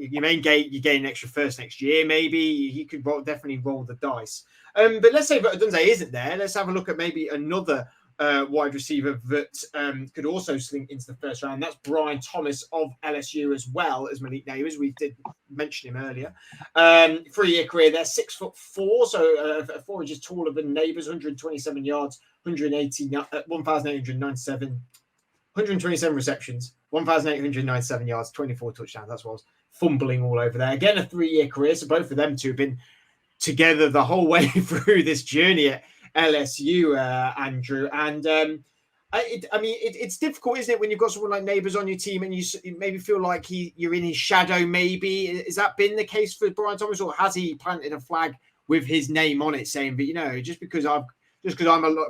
you gain an extra first next year. Maybe you could definitely roll the dice. But let's say that Odunze isn't there. Let's have a look at maybe another wide receiver that could also slink into the first round. That's Brian Thomas of LSU, as well as Malik Neighbors. We did mention him earlier. 3-year career there, 6'4", so 4 inches taller than Neighbors, 127 yards, 127 receptions, 1,897 yards, 24 touchdowns. That's what I was fumbling all over there. Again, a 3-year career. So both of them two have been together the whole way through this journey at LSU, Andrew. And it's difficult, isn't it, when you've got someone like Neighbors on your team and you maybe feel like you're in his shadow. Maybe has that been the case for Brian Thomas, or has he planted a flag with his name on it, saying, "But just because I'm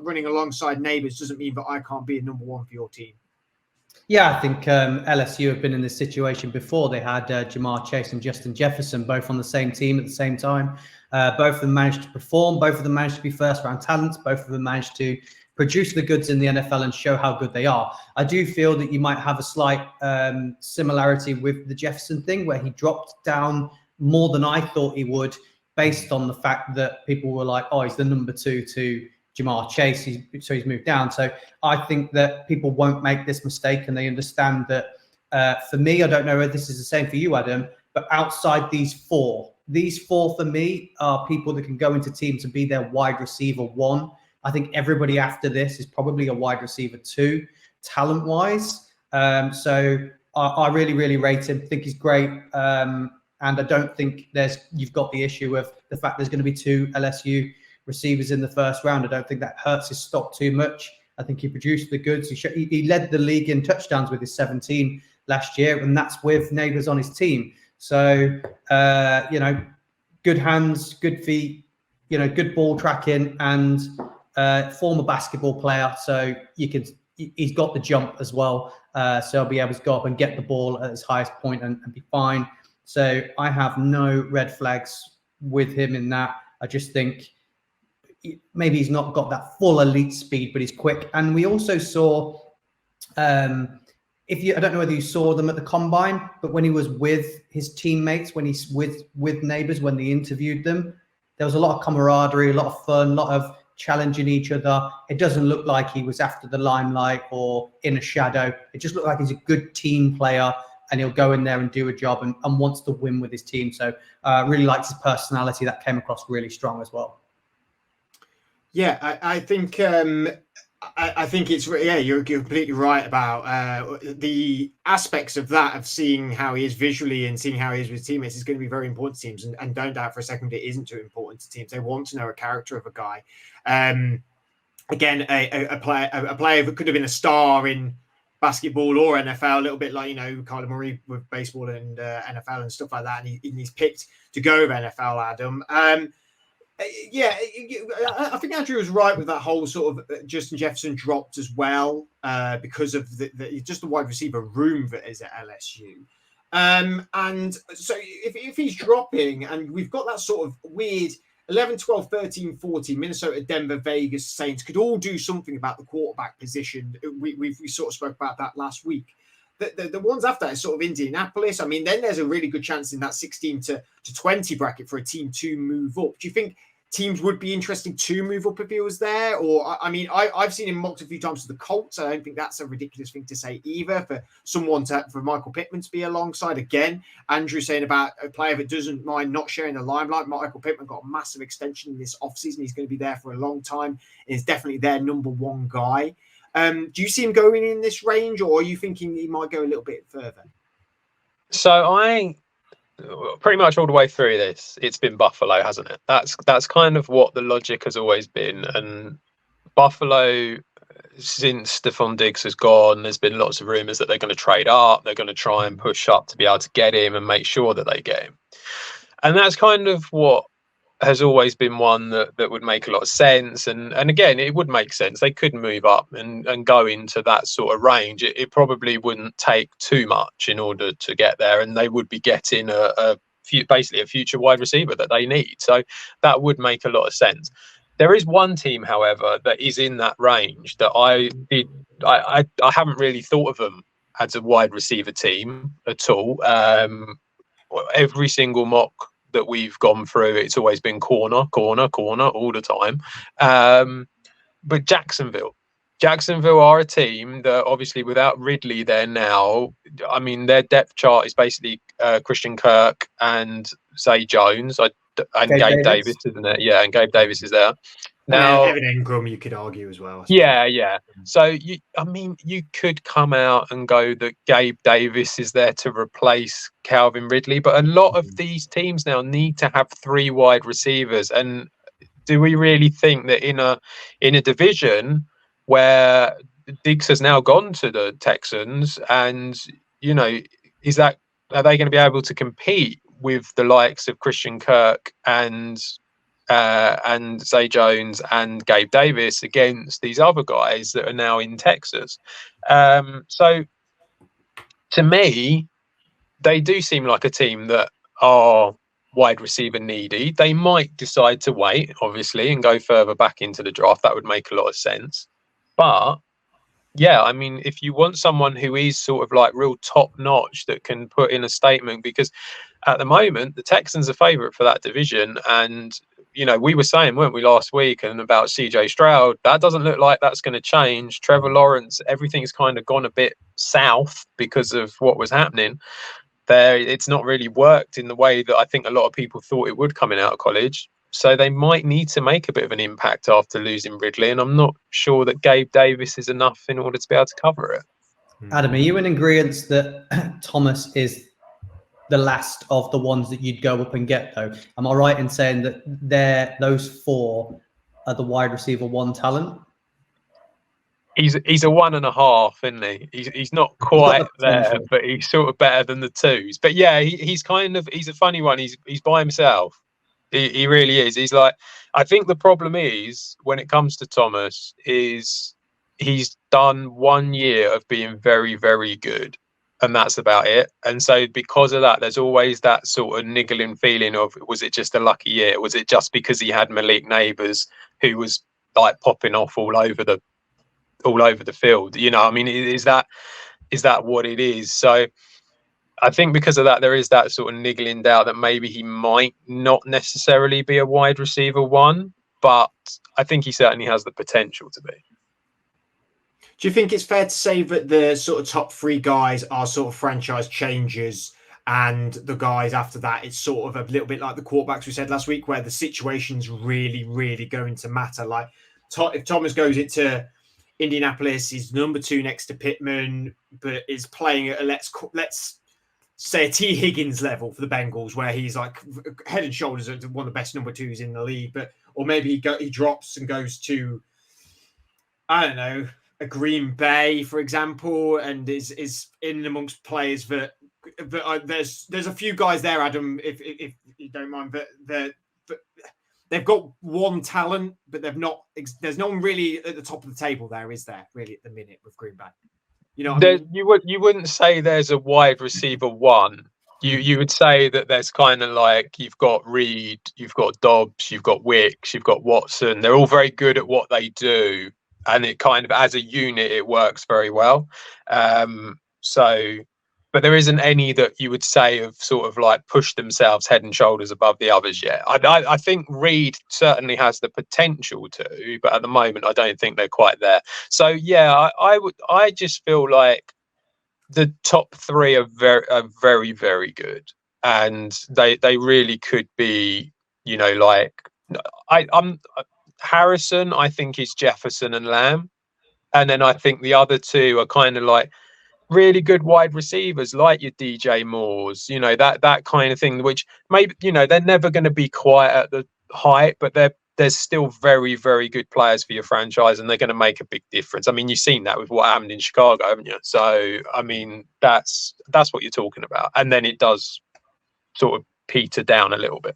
running alongside Neighbors doesn't mean that I can't be a number one for your team"? Yeah, I think LSU have been in this situation before. They had Jamar Chase and Justin Jefferson both on the same team at the same time. Both of them managed to perform. Both of them managed to be first-round talents. Both of them managed to produce the goods in the NFL and show how good they are. I do feel that you might have a slight similarity with the Jefferson thing, where he dropped down more than I thought he would, based on the fact that people were like, "Oh, he's the number 2 to Jamar Chase, so he's moved down." So I think that people won't make this mistake, and they understand that. For me, I don't know if this is the same for you, Adam, but outside these four for me are people that can go into teams and be their wide receiver 1. I think everybody after this is probably a wide receiver 2, talent-wise. So I really, really rate him. Think he's great. And I don't think you've got the issue of the fact there's going to be 2 LSU receivers in the first round. I don't think that hurts his stock too much. I think he produced the goods. He led the league in touchdowns with his 17 last year, and that's with Neighbors on his team. So, good hands, good feet, good ball tracking, and former basketball player. So he's got the jump as well. So he'll be able to go up and get the ball at his highest point and be fine. So I have no red flags with him in that. I just think maybe he's not got that full elite speed, but he's quick. And we also saw, I don't know whether you saw them at the combine, but when he was with his teammates, when he's with Neighbors, when they interviewed them, there was a lot of camaraderie, a lot of fun, a lot of challenging each other. It doesn't look like he was after the limelight or in a shadow. It just looked like he's a good team player, and he'll go in there and do a job and wants to win with his team. So really likes his personality. That came across really strong as well. Yeah, I think it's you're completely right about the aspects of that, of seeing how he is visually and seeing how he is with teammates is going to be very important to teams, and don't doubt for a second it isn't too important to teams. They want to know a character of a guy. Again, a player that could have been a star in basketball or NFL, a little bit like Kyler Murray with baseball and NFL and stuff like that, and he's picked to go with NFL. Adam. I think Andrew was right with that whole sort of Justin Jefferson dropped as well because of just the wide receiver room that is at LSU. And so if he's dropping, and we've got that sort of weird 11, 12, 13, 14, Minnesota, Denver, Vegas, Saints could all do something about the quarterback position. We sort of spoke about that last week. The ones after that is sort of Indianapolis. I mean, then there's a really good chance in that 16 to 20 bracket for a team to move up. Do you think teams would be interesting to move up if he was there? Or, I mean, I've seen him mocked a few times to the Colts. I don't think that's a ridiculous thing to say either, for Michael Pittman to be alongside. Again, Andrew saying about a player that doesn't mind not sharing the limelight. Michael Pittman got a massive extension in this offseason. He's going to be there for a long time. He's definitely their number 1 guy. Do you see him going in this range, or are you thinking he might go a little bit further? So I pretty much all the way through this, it's been Buffalo, hasn't it? That's kind of what the logic has always been. And Buffalo, since Stephon Diggs has gone, there's been lots of rumours that they're going to trade up. They're going to try and push up to be able to get him and make sure that they get him. And that's kind of what has always been one that would make a lot of sense. And again, it would make sense. They could move up and go into that sort of range. It probably wouldn't take too much in order to get there. And they would be getting basically a future wide receiver that they need. So that would make a lot of sense. There is one team, however, that is in that range that I haven't really thought of them as a wide receiver team at all. every single mock that we've gone through, it's always been corner, corner, corner all the time. But Jacksonville are a team that obviously without Ridley there now, I mean, their depth chart is basically Christian Kirk and Zay Jones and Gabe Davis, isn't it? Yeah, and Gabe Davis is there. Now, Evan Ingram, you could argue as well. Yeah. So, you could come out and go that Gabe Davis is there to replace Calvin Ridley, but a lot of these teams now need to have 3 wide receivers. And do we really think that in a division where Diggs has now gone to the Texans, and are they going to be able to compete with the likes of Christian Kirk and Zay Jones and Gabe Davis against these other guys that are now in Texas? So to me, they do seem like a team that are wide receiver needy. They might decide to wait, obviously, and go further back into the draft. That would make a lot of sense. But yeah, I mean, if you want someone who is sort of like real top notch that can put in a statement, because at the moment the Texans are favourite for that division, and we were saying, weren't we, last week, and about CJ Stroud, that doesn't look like that's going to change. Trevor Lawrence, everything's kind of gone a bit south because of what was happening there. It's not really worked in the way that I think a lot of people thought it would coming out of college. So they might need to make a bit of an impact after losing Ridley, and I'm not sure that Gabe Davis is enough in order to be able to cover it. Adam, are you in agreement that Thomas is the last of the ones that you'd go up and get, though? Am I right in saying that those 4 are the wide receiver 1 talent? He's a 1.5, isn't he? He's not quite there, but he's sort of better than the 2s. But yeah, he's a funny one. He's by himself. He really is. He's like, I think the problem is when it comes to Thomas is he's done 1 year of being very, very good, and that's about it. And so because of that, there's always that sort of niggling feeling of, was it just a lucky year? Was it just because he had Malik Neighbours, who was like popping off all over the field? I mean, is that what it is? So I think because of that, there is that sort of niggling doubt that maybe he might not necessarily be a wide receiver 1, but I think he certainly has the potential to be. Do you think it's fair to say that the sort of top 3 guys are sort of franchise changers, and the guys after that, it's sort of a little bit like the quarterbacks we said last week, where the situation's really, really going to matter? Like if Thomas goes into Indianapolis, he's number 2 next to Pittman, but is playing at a let's say a T. Higgins level for the Bengals, where he's like head and shoulders one of the best number 2s in the league. Or maybe he drops and goes to, I don't know, a Green Bay, for example, and is in amongst players that there's a few guys there, Adam, if you don't mind, but they've got 1 talent, but there's no one really at the top of the table there, is there, really, at the minute with Green Bay? You know what I mean? You wouldn't say there's a wide receiver 1. You would say that there's kind of like, you've got Reed, you've got Dobbs, you've got Wicks, you've got Watson. They're all very good at what they do, and it kind of, as a unit, it works very well. But there isn't any that you would say have sort of like pushed themselves head and shoulders above the others yet. I think Reed certainly has the potential to, but at the moment, I don't think they're quite there. So yeah, I just feel like the top 3 are very, very good, and they really could be, I'm Harrison, I think, is Jefferson and Lamb, and then I think the other 2 are kind of like really good wide receivers, like your DJ Moores, that kind of thing, which maybe, they're never going to be quite at the height, but there's still very, very good players for your franchise, and they're going to make a big difference. I mean, you've seen that with what happened in Chicago, haven't you? So, I mean, that's what you're talking about. And then it does sort of peter down a little bit.